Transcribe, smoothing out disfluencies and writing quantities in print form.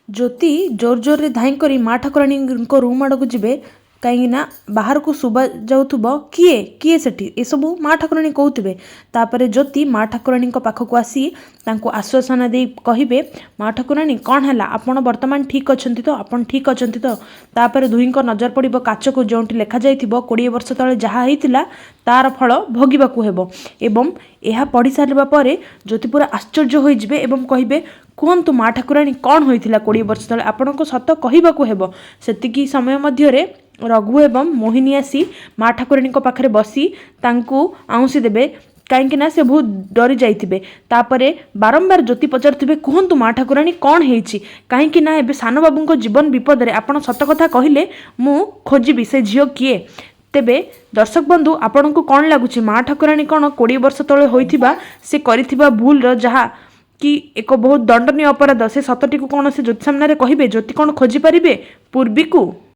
ज्योति जोर जोर रे धाई करी माँ ठाकुराणी रूम आड़ को जीवे कहीं बाहर को शुभा जाऊब किए किए सेठी ए सबू माँ ठाकुराणी कहते तापर ज्योति माँ ठाकुराणी पाखक आसी आश्वासना दे कहे माँ ठाकुराणी कौन है आपण बर्तमान ठीक अच्छा तो आप ठीक अच्छा तो तापर दुही नजर पड़ काच को जो लिखा जा 20 वर्ष तले जहाँ होता तार फल भोगवाक एवं यह पढ़ी सारा पर ज्योति पूरा आश्चर्य हो कहे कहतु माँ ठाकुराणी कौन होता 20 वर्ष तले आपण को सत कहवाक से समय मध्य रघु एवं मोहिनी आसी माँ ठाकुराणी पाखे बसी आउंसी देवे कहीं से बहुत डरी जाइए तापर बारंबार ज्योति पचारे कहतु माँ ठाकुराणी कौन होती कहीं एवं सान बाबू जीवन विपद में आपड़ सत कथा कहले मु खोजी से झील किए तेबे दर्शक बंधु आपण को कौन लगुच माँ ठाकुराणी कौन 20 वर्ष तले होइथिबा से करिथिबा भूल जहाँ कि एक बहुत दंडनीय अपराध से सतटी को कौन से ज्योति सामने कहे ज्योति कौन खोजी पारे पूर्वी को।